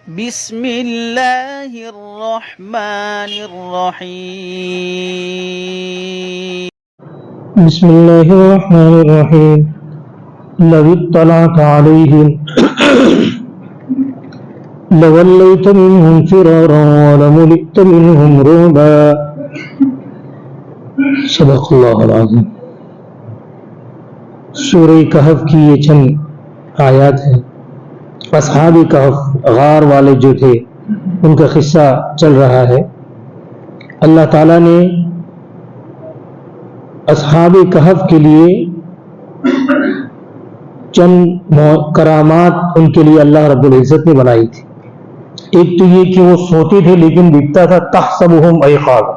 بسم اللہ الرحمن الرحیم بسم اللہ الرحمن الرحیم لو اطلعت علیہم لولیت منہم فرارا ولملئت منہم رعبا صدق اللہ العظیم۔ سورہ کہف کی یہ چند آیات ہیں۔ اصحاب کہف غار والے جو تھے ان کا قصہ چل رہا ہے۔ اللہ تعالیٰ نے اصحاب کہف کے لیے چند کرامات ان کے لیے اللہ رب العزت نے بنائی تھی۔ ایک تو یہ کہ وہ سوتے تھے لیکن دکھتا تھا تحسبهم ایقاظا،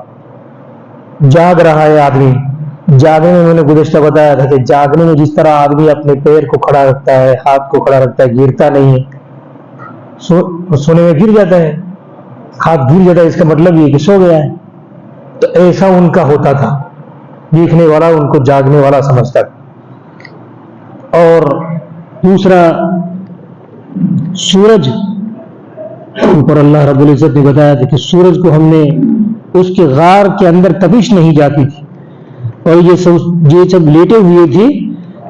جاگ رہا ہے آدمی۔ جاگنے میں نے گزشتہ بتایا تھا کہ جاگنے میں جس طرح آدمی اپنے پیر کو کھڑا رکھتا ہے، ہاتھ کو کھڑا رکھتا ہے، گرتا نہیں ہے۔ سونے میں گر جاتا ہے، ہاتھ گر جاتا ہے، اس کا مطلب یہ کہ سو گیا ہے۔ تو ایسا ان کا ہوتا تھا، دیکھنے والا ان کو جاگنے والا سمجھتا تھا۔ اور دوسرا سورج اوپر اللہ رب العزت نے بتایا تھا کہ سورج کو ہم نے اس کے غار کے اندر تپش نہیں جاتی تھی، اور یہ سب لیٹے ہوئے تھے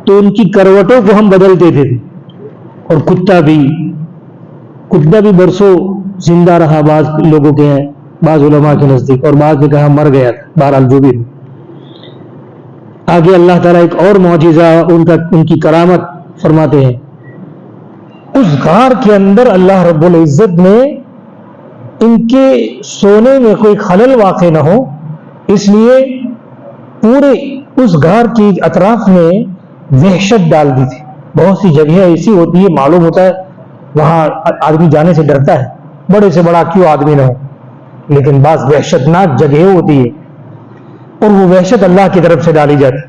تو ان کی کروٹوں کو ہم بدلتے تھے۔ اور کتا بھی برسوں زندہ رہا، بعض لوگوں کے ہیں، بعض علماء کے نزدیک، اور بعض نے کہا مر گیا تھا۔ بہرحال جو بھی ہو، آگے اللہ تعالیٰ ایک اور معجزہ ان کی کرامت فرماتے ہیں۔ اس غار کے اندر اللہ رب العزت نے ان کے سونے میں کوئی خلل واقع نہ ہو، اس لیے پورے اس غار کی اطراف میں وحشت ڈال دی تھی۔ بہت سی جگہیں ایسی ہوتی ہے، معلوم ہوتا ہے وہاں آدمی جانے سے ڈرتا ہے، بڑے سے بڑا کیوں آدمی نہ ہو، لیکن بعض وحشتناک جگہیں ہوتی ہے اور وہ وحشت اللہ کی طرف سے ڈالی جاتی۔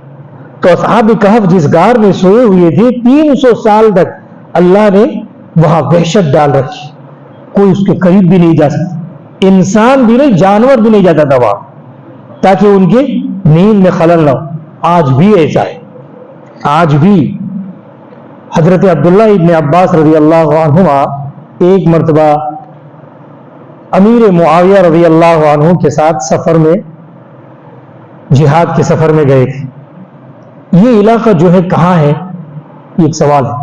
تو اصحاب کہف جس غار میں سوئے ہوئے تھے 300 سال تک اللہ نے وہاں وحشت ڈال رکھی، کوئی اس کے قریب بھی نہیں جا سکتا، انسان بھی نہیں، جانور بھی نہیں جاتا تھا وہاں، تاکہ ان کے نیند میں خلل نہ ہو۔ آج بھی ایسا ہے، آج بھی حضرت عبداللہ ابن عباس رضی اللہ عنہما ایک مرتبہ امیر معاویہ رضی اللہ عنہ کے ساتھ سفر میں، جہاد کے سفر میں گئے تھے۔ یہ علاقہ جو ہے کہاں ہے، یہ ایک سوال ہے۔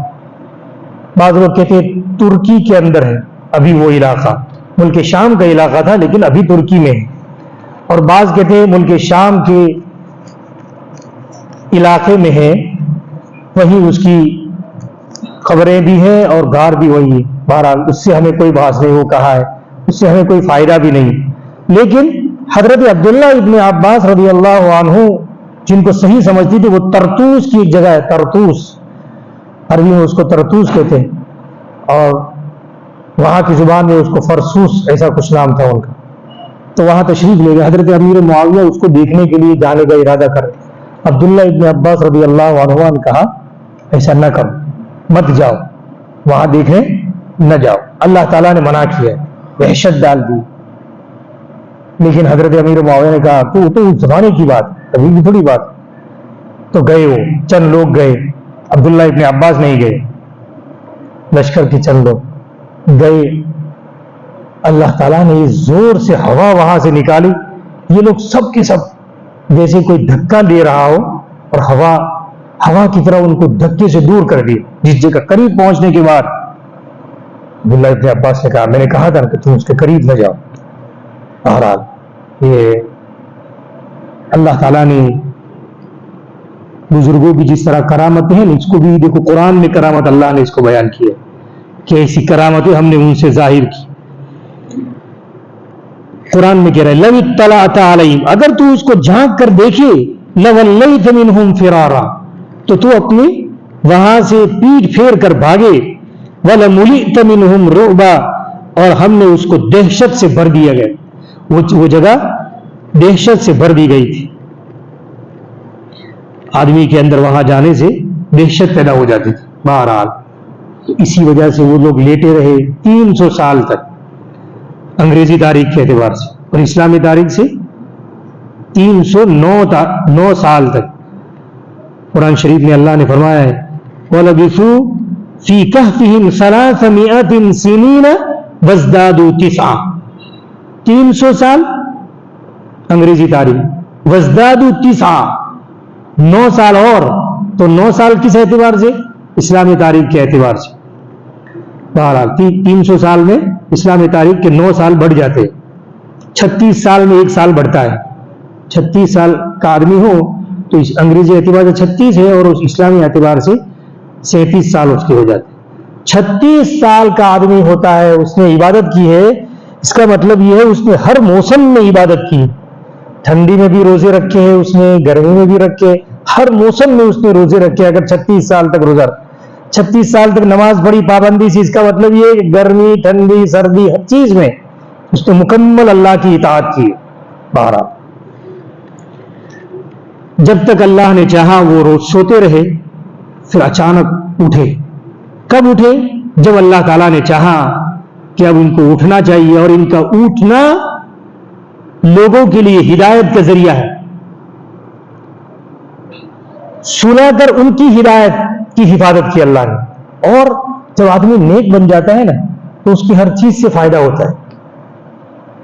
بعض لوگ کہتے ہیں ترکی کے اندر ہے ابھی وہ علاقہ، ملک شام کا علاقہ تھا لیکن ابھی ترکی میں ہے، اور بعض کہتے ہیں ملک شام کے علاقے میں ہے، وہیں اس کی قبریں بھی ہیں اور غار بھی وہی ہے۔ بہرحال اس سے ہمیں کوئی بحث نہیں، وہ کہا ہے اس سے ہمیں کوئی فائدہ بھی نہیں، لیکن حضرت عبداللہ ابن عباس رضی اللہ عنہ جن کو صحیح سمجھتی تھی، وہ ترتوس کی ایک جگہ ہے، ترتوس، عربی میں اس کو ترتوس کہتے ہیں، اور وہاں کی زبان میں اس کو فرسوس ایسا کچھ نام تھا ان کا۔ تو وہاں تشریف لے گئے۔ حضرت امیر معاویہ اس کو دیکھنے کے لیے جانے کا ارادہ کر، عبداللہ ابن عباس رضی اللہ عنہ نے کہا ایسا نہ کرو، مت جاؤ وہاں دیکھنے، نہ جاؤ، اللہ تعالیٰ نے منع کیا ہے، وحشت ڈال دی۔ لیکن حضرت امیر معاویہ نے کہا تو اس زمانے کی بات، ابھی کی تھوڑی بات۔ تو گئے، وہ چند لوگ گئے، عبداللہ ابن عباس نہیں گئے، لشکر کے چند لوگ گئے۔ اللہ تعالیٰ نے زور سے ہوا وہاں سے نکالی، یہ لوگ سب کے سب جیسے کوئی دھکا دے رہا ہو، اور ہوا کی طرح ان کو دھکے سے دور کر دیا۔ جس جگہ قریب پہنچنے کے بعد عبداللہ ابن عباس نے کہا میں نے کہا تھا کہ تم اس کے قریب نہ جاؤ۔ بہرحال یہ اللہ تعالیٰ نے بزرگوں کی جس طرح کرامت ہیں، اس کو بھی دیکھو قرآن میں کرامت اللہ نے اس کو بیان کیا کہ ایسی کرامتیں ہم نے ان سے ظاہر کی۔ قرآن میں کہہ رہا ہے لو اطلعت علیہم، اگر تو اس کو جھانک کر دیکھے، لولیت منہم فرارا، تو اپنی وہاں سے پیٹ پھیر کر بھاگے، ولملئت منہم رعبا، اور ہم نے اس کو دہشت سے بھر دیا گیا، وہ جگہ دہشت سے بھر دی گئی تھی۔ آدمی کے اندر وہاں جانے سے دہشت پیدا ہو جاتی تھی۔ بہرحال اسی وجہ سے وہ لوگ لیٹے رہے 300 سال تک، انگریزی تاریخ کے اعتبار سے، اور اسلامی تاریخ سے 309 سال تک۔ قرآن شریف میں اللہ نے فرمایا ہے وَلَبِثُوا فِي كَهْفِهِمْ 300 سِنِينَ وزدادوا تسعا، 300 سال انگریزی تاریخ، وزدادوا تسعا 9 سال اور، تو 9 سال کس اعتبار سے؟ اسلامی تاریخ کے اعتبار سے. بہرحال 300 سال میں اسلامی تاریخ کے 9 سال بڑھ جاتے ہیں. 36 سال میں 1 سال بڑھتا ہے. 36 سال کا آدمی ہو تو اس انگریزی اعتبار سے 36 ہے، اور اس اسلامی اعتبار سے 37 سال اس کے ہو جاتے ہیں. 36 سال کا آدمی ہوتا ہے، اس نے عبادت کی ہے، اس کا مطلب یہ ہے اس نے ہر موسم میں عبادت کی. ٹھنڈی میں بھی روزے رکھے ہیں اس نے، گرمی میں بھی رکھے، ہر موسم میں اس نے روزے رکھے. اگر 36 سال تک روزہ، 36 سال تک نماز پڑھی پابندی سے، اس کا مطلب یہ ہے کہ گرمی، ٹھنڈی، سردی، ہر چیز میں اس نے مکمل اللہ کی اطاعت کی. بہرحال جب تک اللہ نے چاہا وہ روز سوتے رہے، پھر اچانک اٹھے. کب اٹھے؟ جب اللہ تعالیٰ نے چاہا کہ اب ان کو اٹھنا چاہیے، اور ان کا اٹھنا لوگوں کے لیے ہدایت کا ذریعہ ہے. سنا کر ان کی ہدایت کی حفاظت کی اللہ نے. اور جب آدمی نیک بن جاتا ہے نا تو اس کی ہر چیز سے فائدہ ہوتا ہے.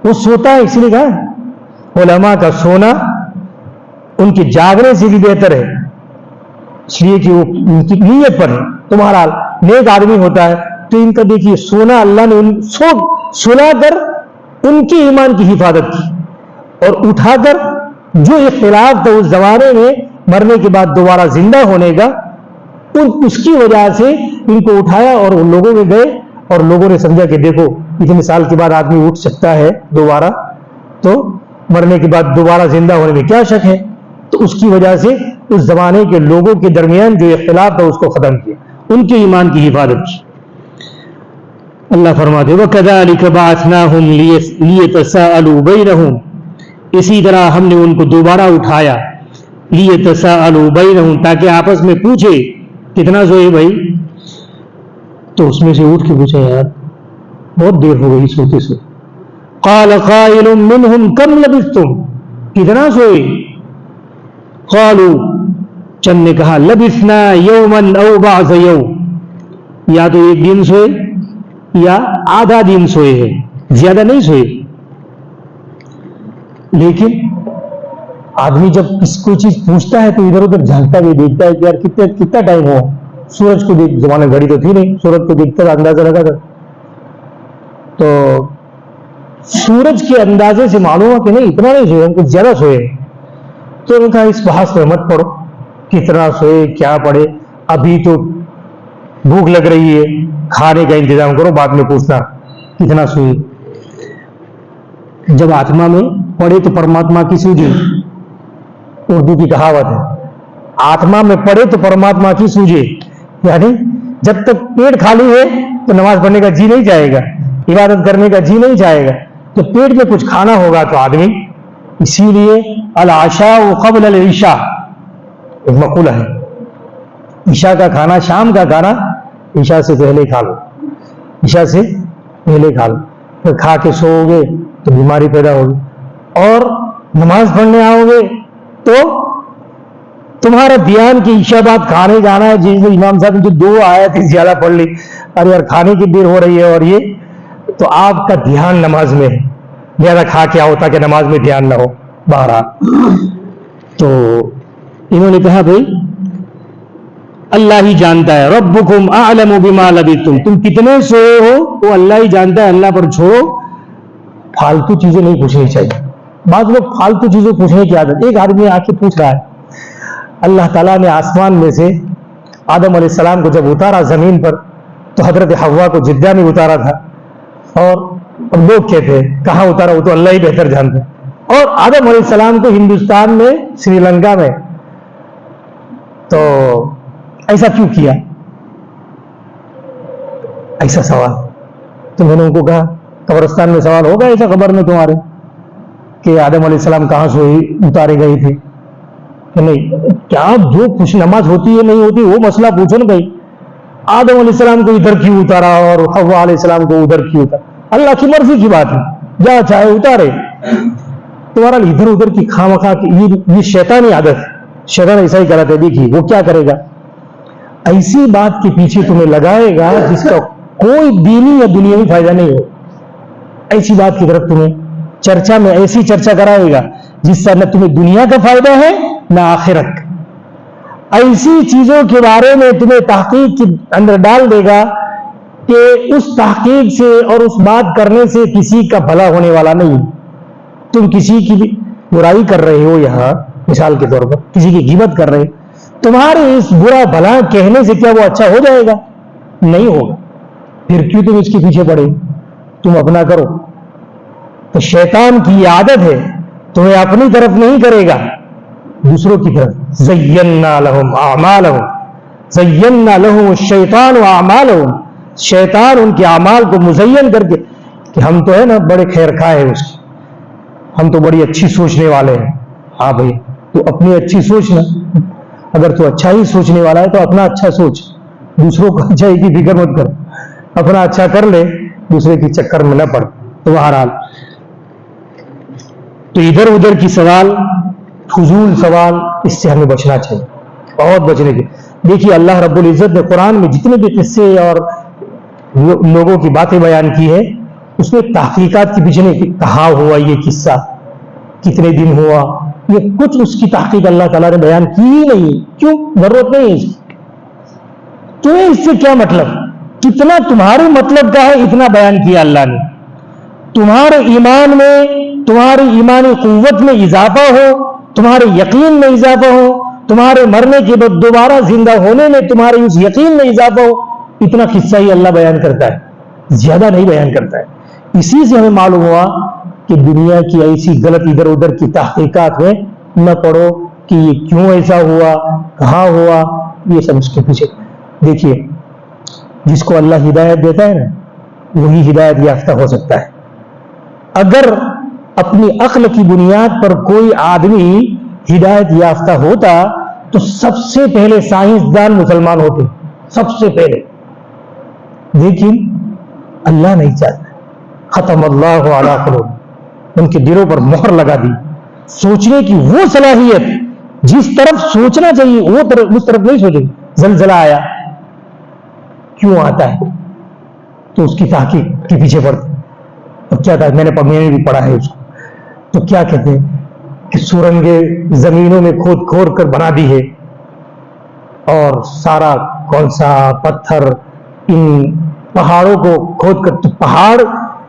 وہ سوتا ہے، اس لیے کہا علماء کا سونا ان کے جاگنے سے بھی بہتر ہے، اس لیے کہ وہ ان کی نیت پر ہے. تمہارا نیک آدمی ہوتا ہے تو ان کا دیکھیے سونا، اللہ نے سنا کر ان کے ایمان کی حفاظت کی، اور اٹھا کر جو اختلاف تھا اس زمانے میں مرنے کے بعد دوبارہ زندہ ہونے کا، اس کی وجہ سے ان کو اٹھایا اور ان لوگوں میں گئے، اور لوگوں نے سمجھا کہ دیکھو اتنے سال کے بعد آدمی اٹھ سکتا ہے دوبارہ، تو مرنے کے بعد دوبارہ زندہ ہونے میں کیا شک ہے. تو اس کی وجہ سے اس زمانے کے لوگوں کے درمیان جو اختلاف تھا اس کو ختم کیا، ان کے ایمان کی حفاظت کی. اللہ فرماتے وَكَذَلِكَ بَعَثْنَاهُمْ لِيَتَسَاءَلُوا بَيْنَهُمْ، اسی طرح ہم نے ان کو دوبارہ اٹھایا، لِيَتَسَاءَلُوا بَيْنَهُمْ، تاکہ آپس میں پوچھے کتنا سوئے بھائی. تو اس میں سے اٹھ کے پوچھا یار بہت دیر ہو گئی سوتے سوتے. قَالَ قَائِلٌ مِّنْهُمْ كَمْ لَبِثْتُمْ، کتنا سوئے؟ قالوا، چند نے کہا لبثنا یوما او بعض یوم، یا تو ایک دن سوئے یا آدھا دن سوئے ہیں، زیادہ نہیں سوئے. لیکن آدمی جب کوئی چیز پوچھتا ہے تو ادھر ادھر جھانکتا بھی دیکھتا ہے کہ یار کتنا ٹائم ہوا. سورج کو دیکھ، زمانے گھڑی تو تھی نہیں، سورج کو دیکھتا تھا، اندازہ لگا تھا. تو سورج کے اندازے سے معلوم ہوا کہ نہیں اتنا نہیں سوئے، ہم کچھ زیادہ سوئے. تو انہوں نے کہا اس بحث میں مت پڑھو، کتنا سوئے کیا پڑھے، ابھی تو بھوک لگ رہی ہے، کھانے کا انتظام کرو، بعد میں پوچھنا کتنا سوئے. جب آتما میں پڑے تو پرماتما کی سوجے، اردو کی کہاوت ہے، آتما میں پڑے تو پرماتما کی سوجے. یعنی جب تک پیٹ خالی ہے تو نماز پڑھنے کا جی نہیں چاہے گا، عبادت کرنے کا جی نہیں چاہے گا. تو پیٹ میں کچھ کھانا ہوگا تو آدمی، اسی لیے العشاء قبل العشاء ایک مقولہ ہے، عشاء کا کھانا، شام کا کھانا عشاء سے پہلے کھا لو، عشاء سے پہلے کھا لو. پھر کھا کے سو گے تو بیماری پیدا ہوگی، اور نماز پڑھنے آؤ گے تو تمہارا دھیان کہ عشاء بعد کھانے جانا ہے. جس امام صاحب نے جو 2 آیتیں زیادہ پڑھ لی، ارے یار کھانے کی دیر ہو رہی ہے، اور یہ تو آپ کا دھیان نماز میں ہے، زیادہ کھا کے آؤ تاکہ نماز میں دھیان نہ ہو. بہرحال تو انہوں نے کہا بھائی اللہ ہی جانتا ہے، ربکم اعلم بما لبثتم، تم کتنے سوئے ہو وہ اللہ ہی جانتا ہے، اللہ پر چھوڑو. فالتو چیزیں نہیں پوچھنی چاہیے. بعض لوگ فالتو چیزیں پوچھنے کی عادت. ایک آدمی آ کے پوچھ رہا ہے، اللہ تعالیٰ نے آسمان میں سے آدم علیہ السلام کو جب اتارا زمین پر تو حضرت حوا کو جدہ میں اتارا تھا، اور لوگ کہتے ہیں کہاں اتارا، وہ تو اللہ ہی بہتر جانتا ہے. اور آدم علیہ السلام کو ہندوستان میں سری لنکا میں، تو ایسا کیوں کیا؟ ایسا سوال. تو میں نے ان کو کہا قبرستان میں سوال ہوگا ایسا قبر میں تمہارے کہ آدم علیہ السلام کہاں سے اتارے گئے تھے کہ نہیں؟ کیا جو کچھ نماز ہوتی ہے نہیں ہوتی وہ مسئلہ پوچھو نا بھائی. آدم علیہ السلام کو ادھر کیوں اتارا اور حوا علیہ السلام کو ادھر کیوں اتارا؟ اللہ کی مرضی کی بات ہے، جہاں چاہے اتارے. تمہارا ادھر ادھر کی خواہ یہ شیطانی عادت ہے، شیطان ایسا ہی کراتا ہے. دیکھیے وہ کیا کرے گا، ایسی بات کے پیچھے تمہیں لگائے گا جس کا کوئی دینی یا دنیاوی فائدہ نہیں ہو. ایسی بات کی طرف تمہیں چرچا میں ایسی چرچا کرائے گا جس سے نہ تمہیں دنیا کا فائدہ ہے نہ آخرت کا. ایسی چیزوں کے بارے میں تمہیں تحقیق کے اندر ڈال دے گا کہ اس تحقیق سے اور اس بات کرنے سے کسی کا بھلا ہونے والا نہیں. تم کسی کی برائی کر رہے ہو، یہاں مثال کے طور پر کسی کی غیبت کر رہے، تمہارے اس برا بھلا کہنے سے کیا وہ اچھا ہو جائے گا؟ نہیں ہوگا. پھر کیوں تم اس کے پیچھے پڑے؟ تم اپنا کرو. تو شیطان کی یہ عادت ہے، تمہیں اپنی طرف نہیں کرے گا، دوسروں کی طرف. زینا لہم اعمالہم، زینا لہم الشیطان اعمالہم، شیطان ان کے اعمال کو مزین کر کے کہ ہم تو ہے نا بڑے خیر خواہ ہیں اس کی، ہم تو بڑی اچھی سوچنے والے ہیں. ہاں بھائی، تو اپنی اچھی سوچنا. اگر تو اچھا ہی سوچنے والا ہے تو اپنا اچھا سوچ، دوسروں کو اچھائی کی فکر مت کر. اپنا اچھا کر لے، دوسرے کے چکر میں نہ پڑ. تو بہرحال تو ادھر ادھر کی سوال، فضول سوال، اس سے ہمیں بچنا چاہیے، بہت بچنے کی. دیکھیے اللہ رب العزت نے قرآن میں جتنے بھی قصے اور لوگوں کی باتیں بیان کی ہے، اس میں تحقیقات کے پیچھے نہیں، کہاں ہوا یہ قصہ، کتنے دن ہوا، یہ کچھ اس کی تحقیق اللہ تعالیٰ نے بیان کی ہی نہیں. کیوں؟ ضرورت نہیں ہے اس کی. تمہیں اس سے کیا مطلب؟ کتنا تمہارے مطلب کا ہے اتنا بیان کیا اللہ نے. تمہارے ایمان میں، تمہاری ایمانی قوت میں اضافہ ہو، تمہارے یقین میں اضافہ ہو، تمہارے مرنے کے بعد دوبارہ زندہ ہونے میں تمہارے اس یقین میں اضافہ ہو، اتنا قصہ ہی اللہ بیان کرتا ہے، زیادہ نہیں بیان کرتا ہے. اسی سے ہمیں معلوم ہوا کہ دنیا کی ایسی غلط ادھر ادھر کی تحقیقات میں نہ پڑو کہ یہ کیوں ایسا ہوا، کہاں ہوا، یہ سب اس کے پیچھے. دیکھیے جس کو اللہ ہدایت دیتا ہے نا، وہی ہدایت یافتہ ہو سکتا ہے. اگر اپنی عقل کی بنیاد پر کوئی آدمی ہدایت یافتہ ہوتا تو سب سے پہلے سائنسدان مسلمان ہوتے، سب سے پہلے. لیکن اللہ نہیں چاہتا. ختم اللہ علی قلوب، ان کے دلوں پر مہر لگا دی. سوچنے کی وہ صلاحیت جس طرف سوچنا چاہیے وہ طرف، اس طرف نہیں سوچے. زلزلہ آیا، کیوں آتا ہے؟ تو اس کی تحقیق کے پیچھے پڑتے. اب کیا کہا، میں نے بھی پڑھا ہے اس کو. تو کیا کہتے ہیں کہ سرنگیں زمینوں میں کھود کھود کر بنا دی ہے، اور سارا کون سا پتھر ان پہاڑوں کو کھود کر، تو پہاڑ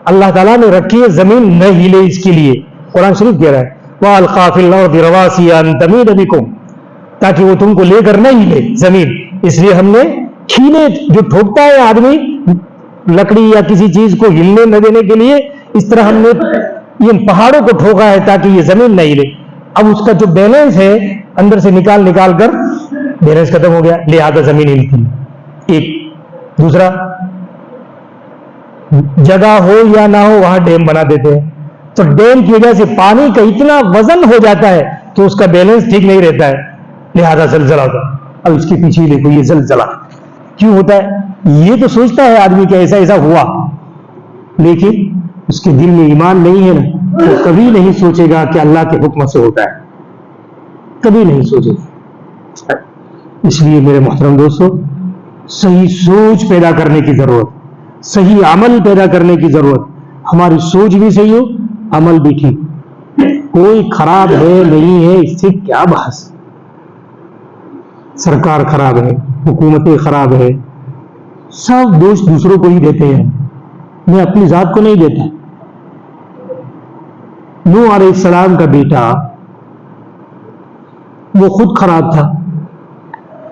اللہ تعالیٰ نے رکھی ہے زمین نہ ہلے اس کے لیے. قرآن شریف کہہ رہا ہے وَأَلْقَىٰ فِي الْأَرْضِ رَوَاسِيَ أَن تَمِيدَ بِكُمْ، تاکہ وہ تم کو لے کر نہ ہلے زمین. اس لیے ہم نے کھیلے، جو ٹھوکتا ہے آدمی لکڑی یا کسی چیز کو ہلنے نہ دینے کے لیے، اس طرح ہم نے یہ پہاڑوں کو ٹھوکا ہے تاکہ یہ زمین نہ ہلے. اب اس کا جو بیلنس ہے اندر سے نکال کر بیلنس ختم ہو گیا، لہذا زمین ہلتی ہے. ایک دوسرا، جگہ ہو یا نہ ہو وہاں ڈیم بنا دیتے ہیں، تو ڈیم کی وجہ سے پانی کا اتنا وزن ہو جاتا ہے تو اس کا بیلنس ٹھیک نہیں رہتا ہے، لہذا زلزلہ ہوتا ہے. اب اس کے پیچھے دیکھو یہ زلزلہ کیوں ہوتا ہے؟ یہ تو سوچتا ہے آدمی کہ ایسا ایسا ہوا، لیکن اس کے دل میں ایمان نہیں ہے نا، تو کبھی نہیں سوچے گا کہ اللہ کے حکم سے ہوتا ہے، کبھی نہیں سوچے گا. اس لیے میرے محترم دوستو، صحیح سوچ پیدا کرنے کی ضرورت، صحیح عمل پیدا کرنے کی ضرورت. ہماری سوچ بھی صحیح ہو، عمل بھی ٹھیک. کوئی خراب ہے نہیں ہے اس سے کیا بحث. سرکار خراب ہے، حکومتیں خراب ہے، سب دوش دوسروں کو ہی دیتے ہیں، میں اپنی ذات کو نہیں دیتا. نوح علیہ السلام کا بیٹا وہ خود خراب تھا،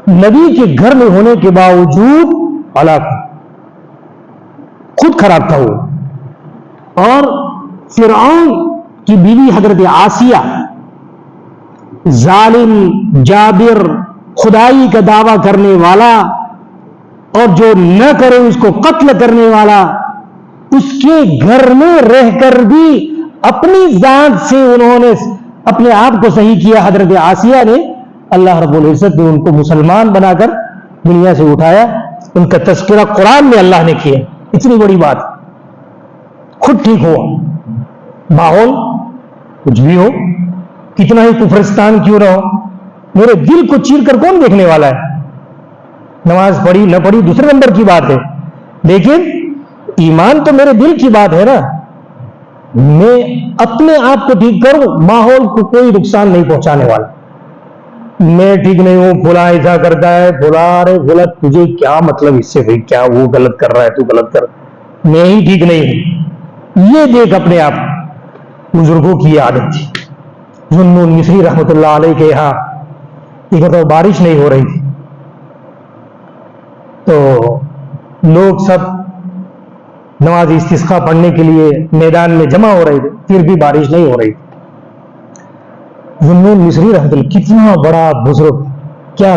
نبی کے گھر میں ہونے کے باوجود ہلاک، خود خراب تھا وہ. اور فرعون کی بیوی حضرت آسیہ، ظالم، جابر، خدائی کا دعویٰ کرنے والا، اور جو نہ کرے اس کو قتل کرنے والا، اس کے گھر میں رہ کر بھی اپنی ذات سے انہوں نے اپنے آپ کو صحیح کیا. حضرت آسیہ نے، اللہ رب العزت نے ان کو مسلمان بنا کر دنیا سے اٹھایا. ان کا تذکرہ قرآن میں اللہ نے کیا. اتنی بڑی بات. خود ٹھیک ہوا، ماحول کچھ بھی ہو، کتنا ہی کفرستان کیوں نہ ہو، میرے دل کو چیر کر کون دیکھنے والا ہے؟ نماز پڑھی نہ پڑھی دوسرے نمبر کی بات ہے، لیکن ایمان تو میرے دل کی بات ہے نا. میں اپنے آپ کو ٹھیک کروں، ماحول کو کوئی نقصان نہیں پہنچانے والا. میں ٹھیک نہیں ہوں، فلاں ایسا کرتا ہے، فلاں ارے غلط، تجھے کیا مطلب اس سے بھائی، کیا وہ غلط کر رہا ہے تو غلط کر، میں ہی ٹھیک نہیں ہوں. یہ دیکھ اپنے آپ. بزرگوں کی عادت تھی. ذوالنون مصری رحمۃ اللہ علیہ کے یہاں ایک مرتبہ بارش نہیں ہو رہی تھی، تو لوگ سب نماز استسقاء پڑھنے کے لیے میدان میں جمع ہو رہے تھے، پھر بھی بارش نہیں ہو رہی تھی. ذوالنون مصری رحمۃ اللہ کتنا بڑا بزرگ، کیا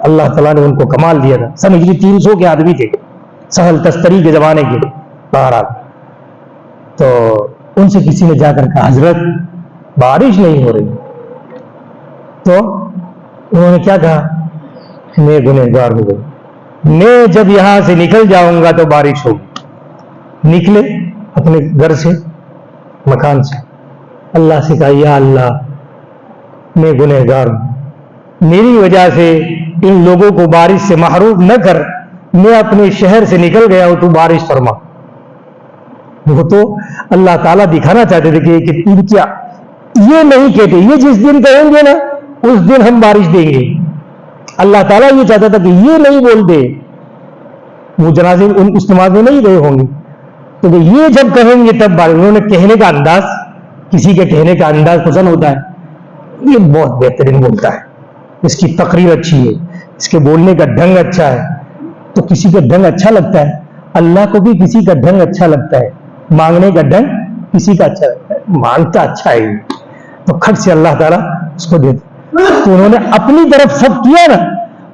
اللہ تعالیٰ نے ان کو کمال دیا تھا. سن ہجری 300 کے آدمی تھے، سہل تستری کے زمانے کے. بہرحال تو ان سے کسی نے جا کر کہا حضرت بارش نہیں ہو رہی. تو انہوں نے کیا کہا، میں گنہگار ہو گئی، میں جب یہاں سے نکل جاؤں گا تو بارش ہوگی. نکلے اپنے گھر سے، مکان سے، اللہ سے کہا یا اللہ میں گنہگار ہوں، میری وجہ سے ان لوگوں کو بارش سے محروم نہ کر، میں اپنے شہر سے نکل گیا ہوں، تو بارش فرما. وہ تو اللہ تعالیٰ دکھانا چاہتے تھے کہ ان کیا، یہ نہیں کہتے، یہ جس دن کہیں گے نا اس دن ہم بارش دیں گے. اللہ تعالیٰ یہ چاہتا تھا کہ یہ نہیں بولتے. وہ جنازے اس نماز میں نہیں گئے ہوں گے، تو یہ جب کہیں گے تب بارش. انہوں نے کہنے کا انداز، کسی کے کہنے کا انداز پسند ہوتا ہے، یہ بہت بہترین بولتا ہے، اس کی تقریر اچھی ہے، اس کے بولنے کا ڈھنگ اچھا ہے. تو کسی کا ڈھنگ اچھا لگتا ہے، اللہ کو بھی کسی کا ڈھنگ اچھا لگتا ہے، مانگنے کا ڈھنگ کسی کا اچھا لگتا ہے، مانگتا اچھا ہے. تو کھٹ سے اللہ تعالیٰ اس کو دیتے. تو انہوں نے اپنی طرف سب کیا نا،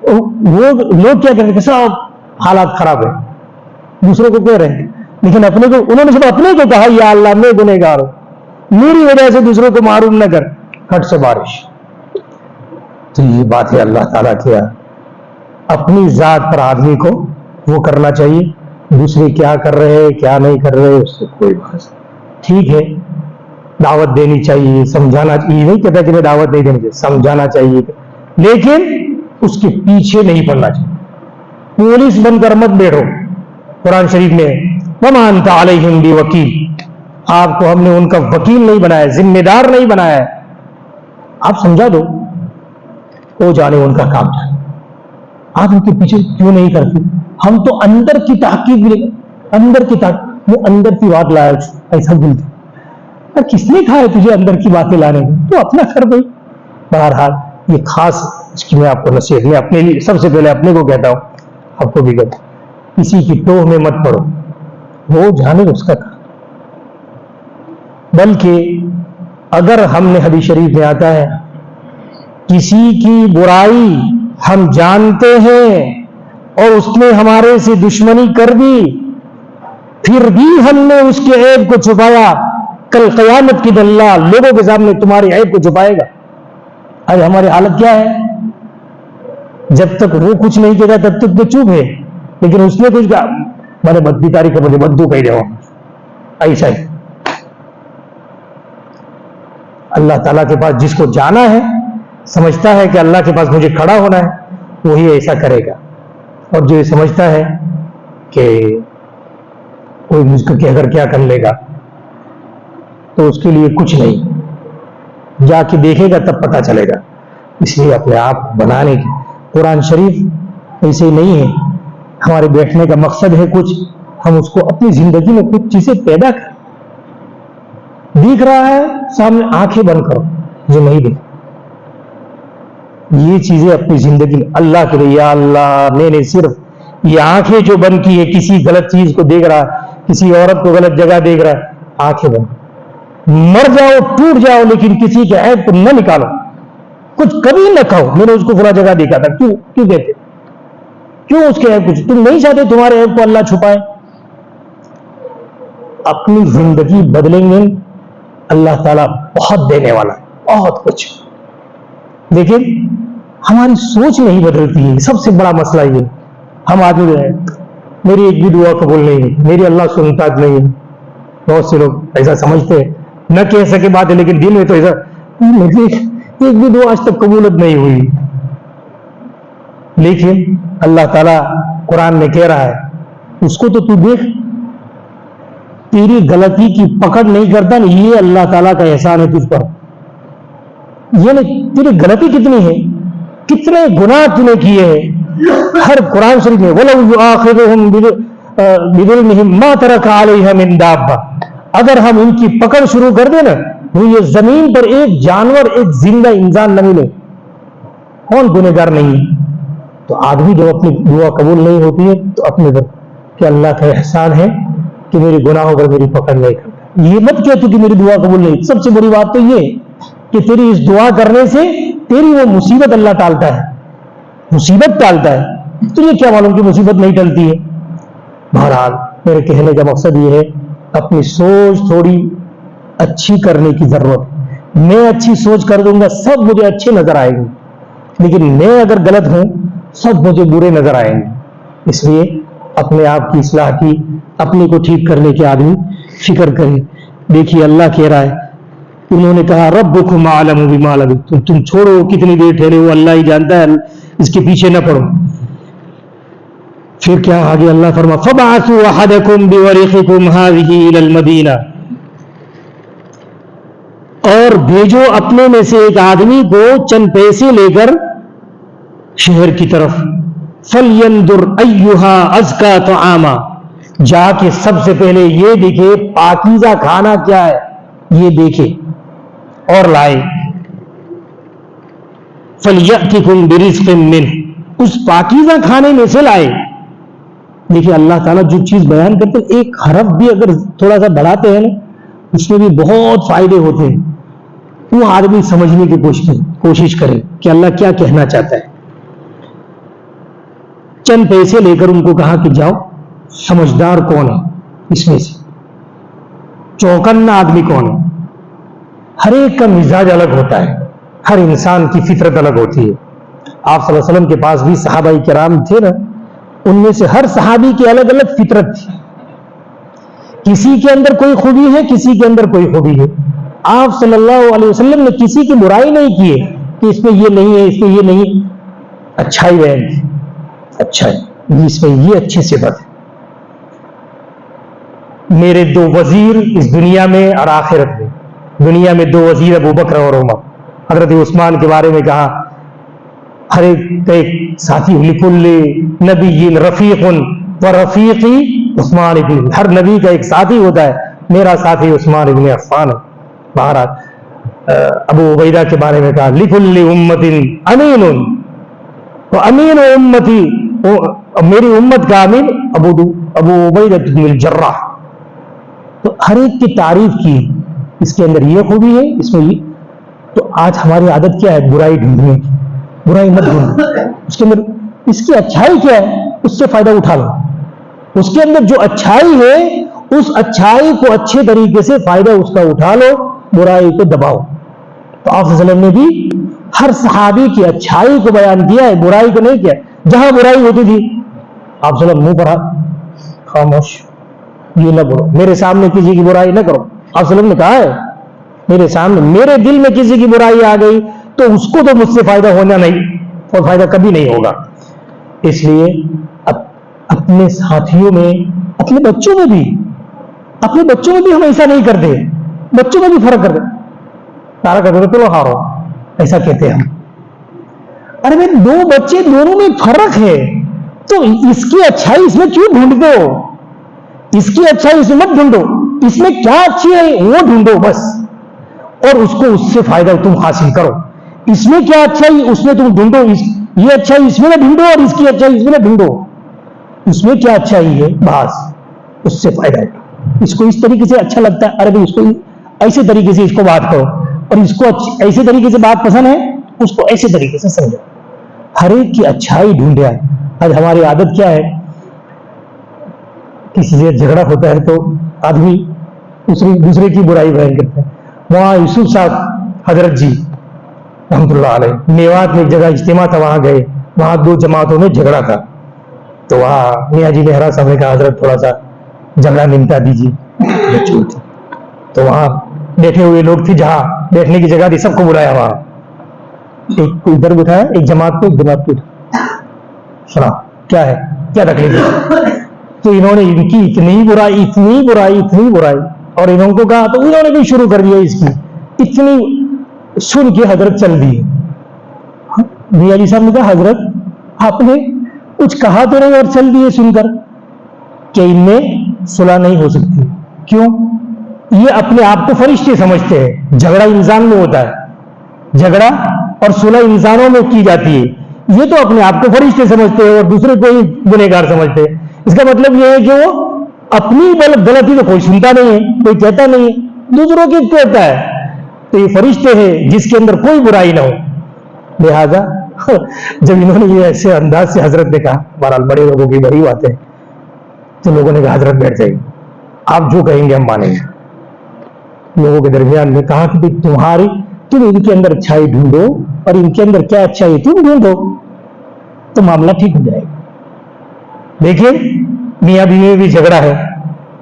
وہ لوگ کیا کہتے ہیں کہ سب حالات خراب ہے، دوسروں کو کہہ رہے ہیں، لیکن اپنے کو انہوں نے سب اپنے کو کہا یا اللہ میں گنہگار ہوں، میری وجہ سے دوسروں کو معروم نہ کر، کھٹ سے بارش. تو یہ بات ہے اللہ تعالیٰ کیا اپنی ذات پر آدمی کو وہ کرنا چاہیے. دوسرے کیا کر رہے کیا نہیں کر رہے اس سے کوئی بات. ٹھیک ہے دعوت دینی چاہیے، سمجھانا، یہ نہیں کہتا کہ میں دعوت نہیں دینی چاہیے، سمجھانا چاہیے، لیکن اس کے پیچھے نہیں پڑنا چاہیے. پولیس بن کر مت بیٹھو. قرآن شریف میں وَمَا أَنْتَ عَلَيْهِمْ بِوَكِيلٍ، آپ کو ہم نے ان کا وکیل نہیں بنایا، ذمہ دار نہیں بنایا ہے. آپ سمجھا دو، وہ جانے ان کا کام جانے. آپ ان کے پیچھے کیوں نہیں کرتے؟ ہم تو اندر کی تحقیق، اندر کی تحقیق، وہ اندر کی بات لایا ایسا بولتے. کس نے کہا ہے تجھے اندر کی باتیں لانے میں؟ تو اپنا کر بھائی. بہرحال یہ خاص اس کی میں آپ کو نصیحت، میں اپنے لیے سب سے پہلے اپنے کو کہتا ہوں، آپ کو بھی کہتا ہوں، کسی کی ٹوہ میں مت پڑو، وہ جانے اس کا کام. بلکہ اگر ہم نے حدیث شریف میں آتا ہے کسی کی برائی ہم جانتے ہیں اور اس نے ہمارے سے دشمنی کر دی، پھر بھی ہم نے اس کے عیب کو چھپایا، کل قیامت کے دن اللہ لوگوں کے سامنے تمہاری عیب کو چھپائے گا. آج ہماری حالت کیا ہے؟ جب تک وہ کچھ نہیں کہتا تب تک تو چپ ہے، لیکن اس نے کچھ کہا میں نے بدی تاریخ مجھے بدو کہہ رہا ہوں. ایسا ہی اللہ تعالیٰ کے پاس جس کو جانا ہے، سمجھتا ہے کہ اللہ کے پاس مجھے کھڑا ہونا ہے، وہی ایسا کرے گا. اور جو یہ سمجھتا ہے کہ کوئی مجھ کو کہہ کر کیا کر لے گا، تو اس کے لیے کچھ نہیں، جا کے دیکھے گا تب پتہ چلے گا. اس لیے اپنے آپ بنانے کی. قرآن شریف ایسے نہیں ہے، ہمارے بیٹھنے کا مقصد ہے کچھ، ہم اس کو اپنی زندگی میں کچھ چیزیں پیدا کریں. دیکھ رہا ہے سامنے، آنکھیں بند کرو جو نہیں دیکھ. یہ چیزیں اپنی زندگی میں اللہ کے لیے، یا اللہ میں نے صرف یہ آنکھیں جو بند کی ہے، کسی غلط چیز کو دیکھ رہا ہے، کسی عورت کو غلط جگہ دیکھ رہا ہے، آنکھیں بند. مر جاؤ ٹوٹ جاؤ لیکن کسی کے عیب کو نہ نکالو، کچھ کبھی نہ کہو میں نے اس کو فلاں جگہ دیکھا تھا. کیوں کہتے؟ کیوں اس کے عیب کچھ؟ تم نہیں چاہتے تمہارے عیب کو اللہ چھپائے. اپنی زندگی بدلیں گے اللہ تعالیٰ بہت دینے والا ہے، بہت کچھ. لیکن ہماری سوچ نہیں بدلتی ہے، سب سے بڑا مسئلہ یہ. ہم آدمی ہیں، میری ایک بھی دعا قبول نہیں ہے، میری اللہ سنتا نہیں ہے. بہت سے لوگ ایسا سمجھتے ہیں، نہ کہہ سکے بات ہے لیکن دل میں تو ایسا، میری ایک بھی دعا آج تک قبولت نہیں ہوئی. لیکن اللہ تعالیٰ قرآن میں کہہ رہا ہے اس کو تو دیکھ، تیری غلطی کی پکڑ نہیں کرتا نا، یہ اللہ تعالیٰ کا احسان ہے تجھ پر. یہ نہیں تیری غلطی کتنی ہے، کتنے گناہ تو نے کیے ہیں. ہر قرآن شریف میں وَلَوْ يُؤَاخِذُهُم بِظُلْمِهِم مَّا تَرَكَ عَلَيْهَا مِن دَابَّةٍ. اگر ہم ان کی پکڑ شروع کر دیں نا، وہ یہ زمین پر ایک جانور، ایک زندہ انسان نہ ملے. کون گنہگار نہیں ہے؟ تو آدمی جب اپنی دعا قبول نہیں ہوتی ہے تو اپنے پر کہ اللہ کا احسان ہے کہ میرے گناہوں پر میری پکڑ نہیں کرتا. یہ مت کہہ تو کہ میری دعا قبول نہیں. سب سے بڑی بات تو یہ ہے کہ تیری اس دعا کرنے سے تیری وہ مصیبت اللہ ٹالتا ہے، مصیبت ٹالتا ہے. تو یہ کیا معلوم کہ مصیبت نہیں ٹلتی ہے. بہرحال میرے کہنے کا مقصد یہ ہے اپنی سوچ تھوڑی اچھی کرنے کی ضرورت. میں اچھی سوچ کر دوں گا سب مجھے اچھے نظر آئیں گے، لیکن میں اگر غلط ہوں سب مجھے برے نظر آئیں گے. اس لیے اپنے آپ کی اصلاح کی، اپنے کو ٹھیک کرنے کے آدمی فکر کرے. دیکھیے اللہ کہہ رہا ہے، انہوں نے کہا ربکم اعلم بما لبثتم، تم چھوڑو کتنی دیر ٹھہرے ہو، اللہ ہی جانتا ہے، اس کے پیچھے نہ پڑو. پھر کیا آگے اللہ فرما فبعثوا احدکم بورقکم هذه الى المدینہ، اور بھیجو اپنے میں سے ایک آدمی کو چند پیسے لے کر شہر کی طرف. فلینظر ایھا ازکا طعاما، جا کے سب سے پہلے یہ دیکھے پاکیزہ کھانا کیا ہے، یہ دیکھے اور لائے. فلیأتکم برزق منہ، اس پاکیزہ کھانے میں سے لائے. دیکھیے اللہ تعالیٰ جو چیز بیان کرتے ہیں ایک حرف بھی اگر تھوڑا سا بڑھاتے ہیں نا اس میں بھی بہت فائدے ہوتے ہیں. وہ آدمی سمجھنے کی کوشش کرے کہ اللہ کیا کہنا چاہتا ہے. چند پیسے لے کر ان کو کہا کہ جاؤ، سمجھدار کون ہے اس میں سے، چوکنا آدمی کون ہے. ہر ایک کا مزاج الگ ہوتا ہے، ہر انسان کی فطرت الگ ہوتی ہے. آپ صلی اللہ علیہ وسلم کے پاس بھی صحابہ کرام تھے نا، ان میں سے ہر صحابی کی الگ الگ فطرت تھی. کسی کے اندر کوئی خوبی ہے، کسی کے اندر کوئی خوبی ہے. آپ صلی اللہ علیہ وسلم نے کسی کی برائی نہیں کی ہے کہ اس میں یہ نہیں ہے، اس میں یہ نہیں ہے. اچھائی بیان کی، اچھا ہے اس میں یہ اچھی صفت ہے. میرے دو وزیر اس دنیا میں اور آخرت میں، دنیا میں دو وزیر ابو بکر اور عمر. حضرت عثمان کے بارے میں کہا ہر ایک ساتھی لکل نبی رفیق و رفیقی عثمان ابن، ہر نبی کا ایک ساتھی ہوتا ہے، میرا ساتھی عثمان ابن عفان ہے. بہرحال ابو عبیدہ کے بارے میں کہا لکل امت امین و امین امتی، میری امت کا امین ابو عبیدہ بن الجراح. تو ہر ایک کی تعریف کی، اس کے اندر یہ خوبی ہے، اس میں یہ. تو آج ہماری عادت کیا ہے برائی ڈھونڈنے کی. برائی مت ڈھونڈو، اس کے اندر اس کی اچھائی کیا ہے اس سے فائدہ اٹھا لو. اس کے اندر جو اچھائی ہے اس اچھائی کو اچھے طریقے سے فائدہ اس کا اٹھا لو، برائی کو دباؤ. تو آپ صلی اللہ علیہ وسلم نے بھی ہر صحابی کی اچھائی کو بیان کیا ہے، برائی کو نہیں کیا. جہاں برائی ہوتی تھی آپ صلی اللہ علیہ وسلم منہ پر خاموش، یہ نہ بولو، میرے سامنے کسی کی برائی نہ کرو. آپ صلی اللہ علیہ وسلم نے کہا ہے میرے سامنے میرے دل میں کسی کی برائی آ گئی تو اس کو تو مجھ سے فائدہ ہونا نہیں، اور فائدہ کبھی نہیں ہوگا. اس لیے اپنے ساتھیوں میں، اپنے بچوں میں بھی ہم ایسا نہیں کرتے. بچوں میں بھی فرق کرتے، سارا کرتے تو ہارو، ایسا کہتے ہیں ہم. ارے بھائی دو بچے دونوں میں فرق ہے، تو اس کی اچھائی اس میں کیوں ڈھونڈتے ہو؟ اس کی اچھائی اس میں مت ڈھونڈو، اس میں کیا اچھی ہے وہ ڈھونڈو بس، اور اس کو اس سے فائدہ تم حاصل کرو. اس میں کیا اچھائی اس میں تم ڈھونڈو، یہ اچھائی اس میں نہ ڈھونڈو اور اس کی اچھائی اس میں نہ ڈھونڈو. اس میں کیا اچھائی ہے بس اس سے فائدہ ہے. اس کو اس طریقے سے اچھا لگتا ہے، ارے بھائی اس کو ایسے طریقے سے اس کو بات کرو، اور اس کو ایسے طریقے سے بات پسند ہے اس کو ایسے طریقے سے سمجھو. ہر ایک کی اچھائی ڈھونڈے. آج ہماری عادت کیا ہے، کسی سے جھگڑا ہوتا ہے تو آدمی دوسرے کی برائی بیان کرتا ہے. وہاں یوسف صاحب حضرت جی رحمۃ اللہ علیہ میوات میں ایک جگہ اجتماع تھا، وہاں گئے، وہاں دو جماعتوں میں جھگڑا تھا. تو وہاں میاں جی مہرا صاحب نے کہا حضرت تھوڑا سا جھگڑا نمٹا دیجیے. تو وہاں بیٹھے ہوئے لوگ تھے، جہاں بیٹھنے کی جگہ تھی سب کو بلایا. وہاں ایک کو ادھر بٹھایا، ایک جماعت کو ایک جماعت کو سنا کیا ہے، کیا تکلیف ہے. تو انہوں نے ان کی اتنی برائی اتنی برائی اتنی برائی، اور انہوں کو کہا تو انہوں نے بھی شروع کر دیا اس کی، اتنی سن کے حضرت چل دی۔ میاں علی صاحب نے کہا حضرت آپ نے کچھ کہا تو نہیں اور چل دیے سن کر کہ ان میں صلح نہیں ہو سکتی؟ کیوں؟ یہ اپنے آپ کو فرشتے سمجھتے ہیں، جھگڑا انسان میں ہوتا ہے، جھگڑا اور صلح انسانوں میں کی جاتی ہے، یہ تو اپنے آپ کو فرشتے سمجھتے ہیں اور دوسرے کو ہی گنہگار سمجھتے ہیں۔ اس کا مطلب یہ ہے کہ وہ اپنی غلطی تو کوئی سنتا نہیں ہے، کوئی کہتا نہیں ہے، دوسروں کی کہتا ہے، تو یہ فرشتے ہیں جس کے اندر کوئی برائی نہ ہو۔ لہذا جب انہوں نے یہ ایسے انداز سے حضرت نے کہا، بہرحال بڑے لوگوں کی بڑی بات ہے، تو لوگوں نے کہا حضرت بیٹھ جائیے، آپ جو کہیں گے ہم مانیں گے۔ لوگوں کے درمیان میں کہا کہ تم ان کے اندر اچھائی ڈھونڈو اور ان کے اندر کیا اچھائی تم ڈھونڈو تو معاملہ ٹھیک ہو جائے گا۔ دیکھیے میاں بیوی میں بھی جھگڑا ہے،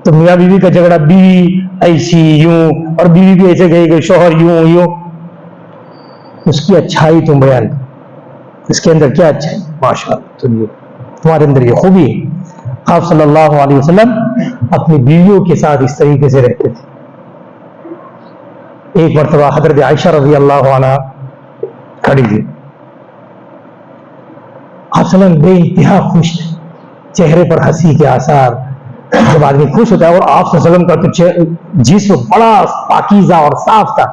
تو میاں بیوی کا جھگڑا، بیوی ایسی یوں اور بیوی بھی ایسے کہے کہ شوہر یوں یوں، اس کی اچھائی تم بیان کرو، اس کے اندر کیا اچھائی؟ ماشاء اللہ تمہارے اندر یہ خوبی ہے۔ آپ صلی اللہ علیہ وسلم اپنی بیویوں کے ساتھ اس طریقے سے رہتے تھے۔ ایک مرتبہ حضرت عائشہ رضی اللہ عنہ کھڑی تھی، آپ صلی اللہ علیہ وسلم بے انتہا خوش تھے، چہرے پر ہنسی کے آثار۔ جب آدمی خوش ہوتا ہے، اور آپ صلی اللہ علیہ وسلم کا تو جسم بڑا پاکیزہ اور صاف تھا،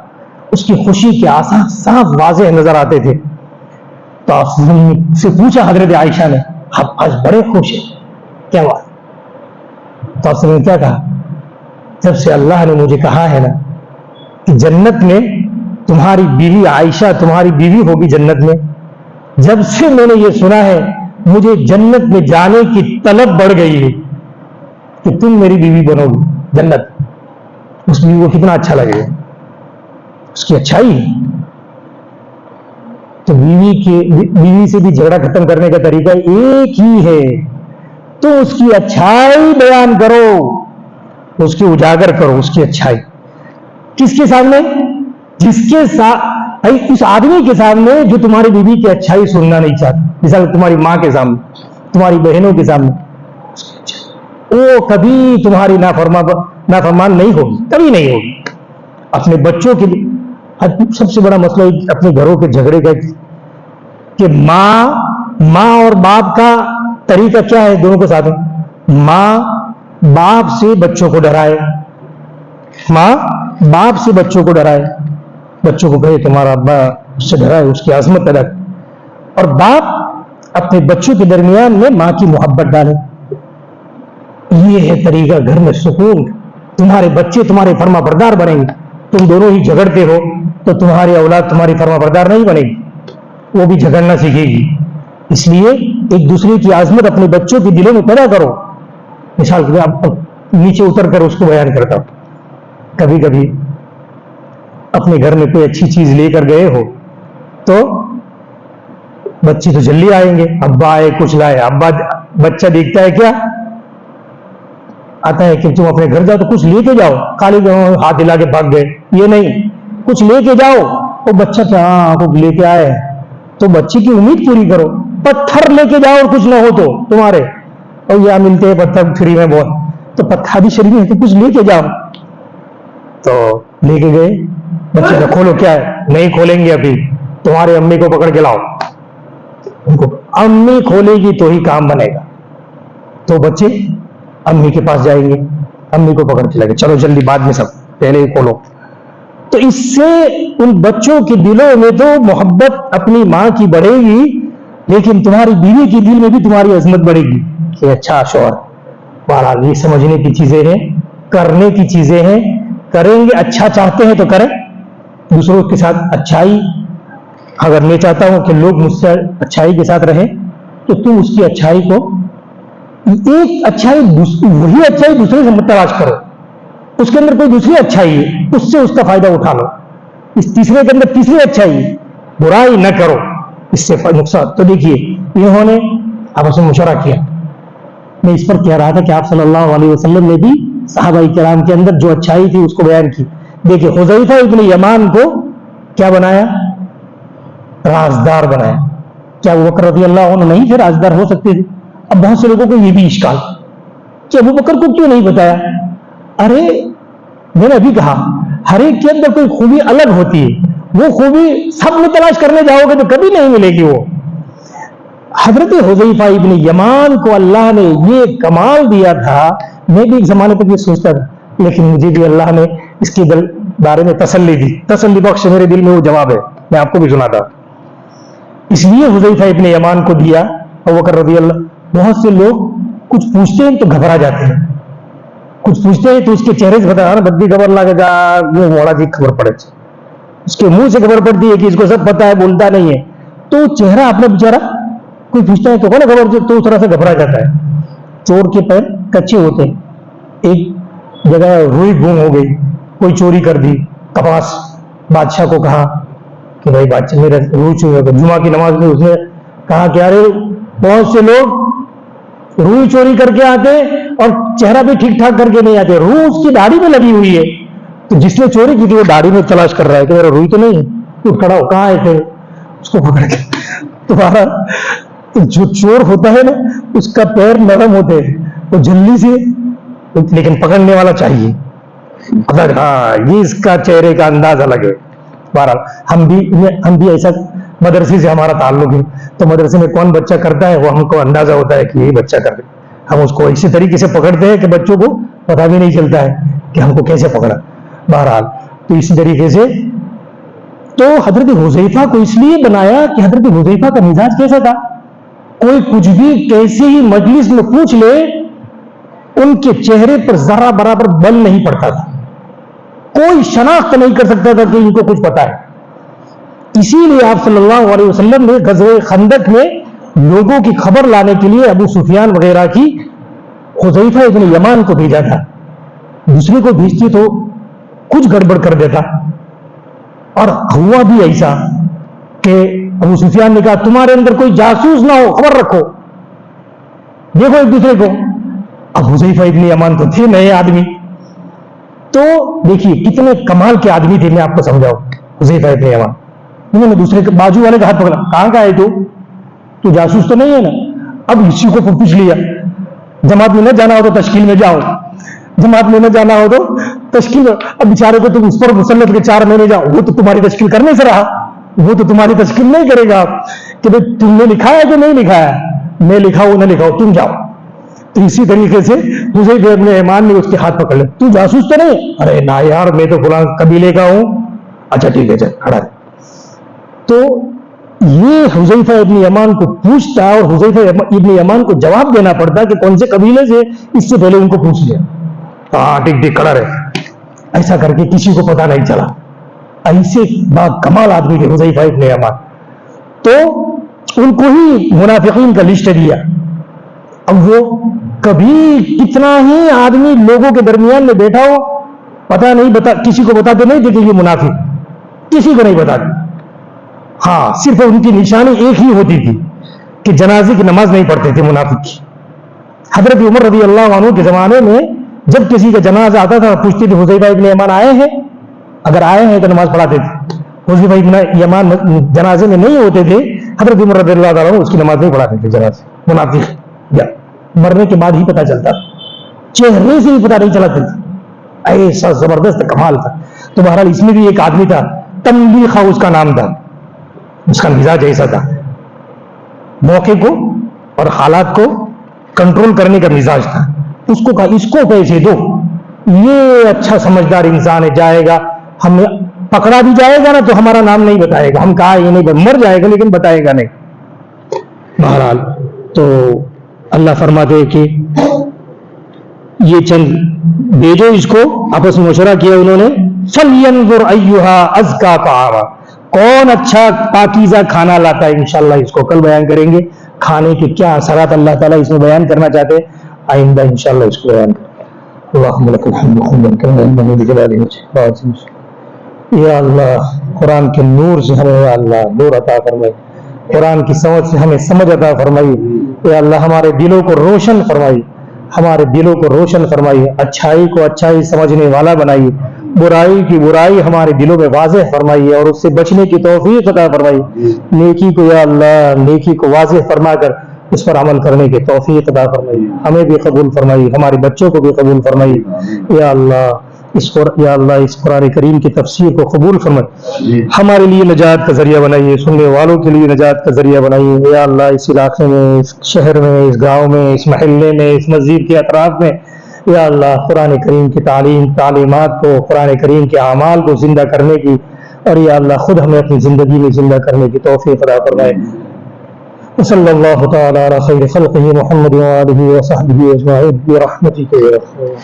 اس کی خوشی کے آثار صاف واضح نظر آتے تھے، تو آپ صلی اللہ علیہ وسلم سے پوچھا حضرت عائشہ نے، آپ آج بڑے خوش ہیں، کیا بات؟ تو آپ صلی اللہ علیہ وسلم نے کیا کہا؟ جب سے اللہ نے مجھے کہا ہے نا کہ جنت میں تمہاری بیوی عائشہ تمہاری بیوی ہوگی جنت میں، جب سے میں نے یہ سنا ہے مجھے جنت میں جانے کی طلب بڑھ گئی ہے کہ تم میری بیوی بنو گی جنت۔ اس بیوی کو کتنا اچھا لگے گا، اس کی اچھائی۔ تو بیوی سے بھی جھگڑا ختم کرنے کا طریقہ ایک ہی ہے، تو اس کی اچھائی بیان کرو، اس کی اجاگر کرو اس کی اچھائی۔ کس کے سامنے؟ جس کے ساتھ اس آدمی کے سامنے جو تمہاری بیوی کی اچھائی سننا نہیں چاہتا، مثال تمہاری ماں کے سامنے، تمہاری بہنوں کے سامنے، وہ کبھی تمہاری نافرمان نہیں ہوگی، کبھی نہیں ہوگی۔ اپنے بچوں کے لیے سب سے بڑا مسئلہ اپنے گھروں کے جھگڑے کا کہ ماں اور باپ کا طریقہ کیا ہے دونوں کے ساتھ؟ ماں باپ سے بچوں کو ڈرائے، ماں باپ سے بچوں کو ڈرائے، بچوں کو کہے تمہارا ابا اس سے ڈرائے، اس کی عظمت پیدا کرے، اور باپ اپنے بچوں کے درمیان میں ماں کی محبت ڈالے۔ یہ ہے طریقہ گھر میں سکون۔ تمہارے بچے تمہارے فرما بردار بنیں گے، تم دونوں ہی جھگڑتے ہو تو تمہاری اولاد تمہاری فرما بردار نہیں بنے گی، وہ بھی جھگڑنا سیکھے گی۔ اس لیے ایک دوسرے کی عظمت اپنے بچوں کے دلوں میں پیدا کرو۔ مثال کے لیے آپ نیچے اتر کر اس کو بیان کرتا ہوں، کبھی کبھی اپنے گھر میں کوئی اچھی چیز لے کر گئے ہو تو بچے تو جلدی آئیں گے، ابا آئے کچھ لائے، بچہ دیکھتا ہے کیا آتا ہے کہ تم اپنے گھر جاؤ تو کچھ لے کے جاؤ، خالی ہاتھ ہلا کے بھاگ گئے، یہ نہیں، کچھ لے کے جاؤ۔ وہ بچہ کیا لے کے آئے تو بچے کی امید پوری کرو۔ پتھر لے کے جاؤ اور کچھ نہ ہو تو تمہارے، اور یہاں ملتے ہیں پتھر فری میں بہت، تو پتھر بھی شریف ہے تو کچھ لے کے جاؤ۔ تو لے کے گئے، بچے کا کھولو، کیا ہے؟ نہیں کھولیں گے ابھی، تمہارے امی کو پکڑ کے لاؤ۔ ان کو امی کھولے گی تو ہی کام بنے گا، تو بچے امی کے پاس جائیں گے، امی کو پکڑ کے لگے، چلو جلدی بعد میں، سب پہلے ہی کھولو۔ تو اس سے ان بچوں کے دلوں میں تو محبت اپنی ماں کی بڑھے گی، لیکن تمہاری بیوی کے دل میں بھی تمہاری عظمت بڑھے گی کہ اچھا شوہر۔ بہرحال یہ سمجھنے کی چیزیں ہیں، کرنے کی چیزیں ہیں، کریں گے، اچھا چاہتے ہیں تو کریں، دوسروں کے ساتھ اچھائی۔ اگر میں چاہتا ہوں کہ لوگ مجھ سے اچھائی کے ساتھ رہیں تو تم اس کی اچھائی کو، ایک اچھائی وہی اچھائی دوسرے سے مت تلاش کرو، اس کے اندر کوئی دوسری اچھائی ہے، اس سے اس کا فائدہ اٹھا لو، اس تیسرے کے اندر تیسری اچھائی ہے، برائی نہ کرو، اس سے نقصان۔ تو دیکھیے انہوں نے آپس میں مشورہ کیا۔ میں اس پر کہہ رہا تھا کہ آپ صلی اللہ علیہ وسلم نے بھی صحابہ کرام کے اندر جو اچھائی تھی اس کو بیان کی۔ دیکھیے حذیفہ ابن یمان کو کیا بنایا؟ رازدار بنایا۔ کیا ابو بکر رضی اللہ عنہ نہیں تھے رازدار ہو سکتے تھے؟ اب بہت سے لوگوں کو یہ بھی اشکال، کہ ابو بکر کو کیوں نہیں بتایا؟ ارے میں نے ابھی کہا ہر ایک کے اندر کوئی خوبی الگ ہوتی ہے، وہ خوبی سب میں تلاش کرنے جاؤ گے تو کبھی نہیں ملے گی. وہ حضرت حذیفہ ابن یمان کو اللہ نے یہ کمال دیا تھا. میں بھی ایک زمانے پر یہ سوچتا تھا، لیکن مجھے بھی اللہ نے اس کے بارے میں تسلی دی، تسلی بخش میرے دل میں وہ جواب ہے، میں آپ کو بھی سناتا. اس لیے حذیفہ ابن یمان کو دیا. ابوبکر رضی اللہ. بہت سے لوگ کچھ پوچھتے ہیں تو گھبرا جاتے ہیں، کچھ پوچھتے ہیں تو اس کے چہرے سے بتا بدی خبر لگے گا، وہ موڑا جی خبر پڑے، اس کے منہ سے خبر پڑتی ہے کہ اس کو سب پتا ہے، بولتا نہیں ہے، تو چہرہ اپنا بیچارہ کوئی پوچھتا ہے تو کون خبر، تو اس طرح سے گھبرا جاتا ہے. چور کے پیر کچے ہوتے ہیں. ایک جگہ روئی گم ہو گئی، کوئی چوری کر دی. کپاس بادشاہ کو کہا کہ بھائی بادشاہ میرا روئی چوری ہو گئی. جمعہ کی نماز میں اس نے کہا کہ ارے بہت سے لوگ روئی چوری کر کے آتے اور چہرہ بھی ٹھیک ٹھاک کر کے نہیں آتے، روح اس کی داڑھی میں لگی ہوئی ہے. تو جس نے چوری کی تھی وہ داڑھی میں تلاش کر رہا ہے کہ میرا روئی تو نہیں ہے. تو کھڑا ہو، کہاں ہے پھر اس کو پکڑ کے. تمہارا جو چور ہوتا ہے نا اس کا پیر نرم ہوتے ہیں، وہ جلدی سے، لیکن پکڑنے والا چاہیے. ہاں یہ اس کا چہرے کا انداز الگ ہے. بہرحال ہم بھی ایسا مدرسے سے ہمارا تعلق ہے، تو مدرسے میں کون بچہ کرتا ہے وہ ہم کو اندازہ ہوتا ہے کہ یہ بچہ کر دے. ہم اس کو اسی طریقے سے پکڑتے ہیں کہ بچوں کو پتہ بھی نہیں چلتا ہے کہ ہم کو کیسے پکڑا. بہرحال تو اسی طریقے سے تو حضرت حذیفہ کو اس لیے بنایا کہ حضرت حذیفہ کا مزاج کیسا تھا. کوئی کچھ بھی کیسی ہی مجلس میں پوچھ لے، ان کے چہرے پر ذرا برابر بل نہیں پڑتا تھا، کوئی شناخت نہیں کر سکتا تھا کہ ان کو کچھ پتا ہے. اسی لیے آپ صلی اللہ علیہ وسلم نے غزوہ خندق میں لوگوں کی خبر لانے کے لیے ابو سفیان وغیرہ کی حذیفہ ابن یمان کو بھیجا تھا. دوسرے کو بھیجتے تو کچھ گڑبڑ کر دیتا. اور ہوا بھی ایسا کہ ابو سفیان نے کہا تمہارے اندر کوئی جاسوس نہ ہو، خبر رکھو، دیکھو ایک دوسرے کو. اب حذیفہ ابن یمان تو تھے نئے آدمی، تو دیکھیے کتنے کمال کے آدمی تھے. میں آپ کو سمجھاؤں. حذیفہ ابن یمان انہوں نے دوسرے کے بازو والے کا ہاتھ پکڑا، کہاں کا ہے تو جاسوس تو نہیں ہے نا. اب اسی کو پوچھ لیا، جماعت میں نہ جانا ہو تو تشکیل میں جاؤ، جماعت میں نہ جانا ہو تو تشکیل میں. اب بیچارے کو تم اس پر مسلط کے 4 مہینے جاؤ، وہ تو تمہاری تشکیل کرنے سے رہا، وہ تو تمہاری تشکیل نہیں کرے گا کہ بھائی تم نے لکھا ہے کہ نہیں لکھا ہے، میں لکھاؤ نہ لکھاؤ تم جاؤ. تو اسی طریقے سے حذیفہ ابن یمان نے اس کے ہاتھ پکڑ لیا، تو جاسوس تو نہیں؟ ارے نہ یار میں تو فلاں قبیلے کا ہوں. اچھا ٹھیک ہے چل کھڑا ہے. تو یہ حذیفہ ابن یمان کو پوچھتا اور حذیفہ ابن یمان کو جواب دینا پڑتا کہ کون سے قبیلے سے، اس سے پہلے ان کو پوچھ لیا. ہاں ٹھیک ٹھیک کھڑا رہے. ایسا کر کے کسی کو پتا نہیں چلا. ایسے با کمال آدمی تھے حذیفہ ابن یمان. تو ان کو ہی منافقین کا لسٹ دیا. اب وہ کبھی کتنا ہی آدمی لوگوں کے درمیان میں بیٹھا ہو، پتا نہیں کسی کو بتاتے نہیں تھے کہ یہ منافق، کسی کو نہیں بتاتے. ہاں صرف ان کی نشانی ایک ہی ہوتی تھی کہ جنازے کی نماز نہیں پڑھتے تھے منافق کی. حضرت عمر رضی اللہ عنہ کے زمانے میں جب کسی کا جنازہ آتا تھا پوچھتے تھے حذیفہ ابن یمان آئے ہیں؟ اگر آئے ہیں تو نماز پڑھاتے تھے. حذیفہ ابن یمان جنازے میں نہیں ہوتے تھے، حضرت عمر رضی اللہ عنہ اس کی نماز نہیں پڑھاتے تھے. جنازے منافق یا مرنے کے بعد ہی پتا چلتا، چہرے سے ہی پتا نہیں چلا تھا. ایسا زبردست کمال تھا. تو بہرحال اس میں بھی ایک آدمی تھا، تنبیخہ اس کا نام تھا. اس کا مزاج ایسا تھا، موقع کو اور حالات کو کنٹرول کرنے کا مزاج تھا. اس کو کہا اس کو پیسے دو، یہ اچھا سمجھدار انسان ہے، جائے گا، ہم پکڑا بھی جائے گا نا تو ہمارا نام نہیں بتائے گا. ہم کہا یہ نہیں، مر جائے گا لیکن بتائے گا نہیں. بہرحال تو اللہ فرماتے ہیں کہ یہ چند بھیجو اس کو. آپس میں مشورہ کیا انہوں نے. فَلْيَنْظُرْ أَيُّهَا أَزْكَىٰ طَعَامًا، کون اچھا پاکیزہ کھانا لاتا ہے. انشاءاللہ اس کو کل بیان کریں گے، کھانے کے کیا اثرات اللہ تعالیٰ اس میں بیان کرنا چاہتے ہیں. آئندہ انشاءاللہ اس کو بیان کریں. اللہم لک الحمد حمدا کما ينبغي لجلال وجهك. یا اللہ قرآن کے نور سے ہمیں یا اللہ نور عطا فرمائی، قرآن کی سمجھ سے ہمیں سمجھ عطا فرمائی. یا اللہ ہمارے دلوں کو روشن فرمائی، ہمارے دلوں کو روشن فرمائی، اچھائی کو اچھائی سمجھنے والا بنائی، برائی کی برائی ہمارے دلوں میں واضح فرمائی اور اس سے بچنے کی توفیق عطا فرمائی. نیکی کو یا اللہ نیکی کو واضح فرما کر اس پر عمل کرنے کی توفیق عطا فرمائیے، ہمیں بھی قبول فرمائیے، ہمارے بچوں کو بھی قبول فرمائیے یا اللہ۔ یا اللہ اس قرآن کریم کی تفسیر کو قبول فرمائیے، ہمارے لیے نجات کا ذریعہ بنائیے، سننے والوں کے لیے نجات کا ذریعہ بنائیے یا اللہ۔ اس علاقے میں، اس شہر میں، اس گاؤں میں، اس محلے میں، اس مسجد کے اطراف میں یا اللہ قرآن کریم کی تعلیمات کو، قرآن کریم کے اعمال کو زندہ کرنے کی، اور یا اللہ خود ہمیں اپنی زندگی میں زندہ کرنے کی توفیق عطا فرمائے۔ وصلی اللہ تعالی علی خیر خلقہ محمد وآلہ وصحبہ اجمعین برحمتک یا ارحم۔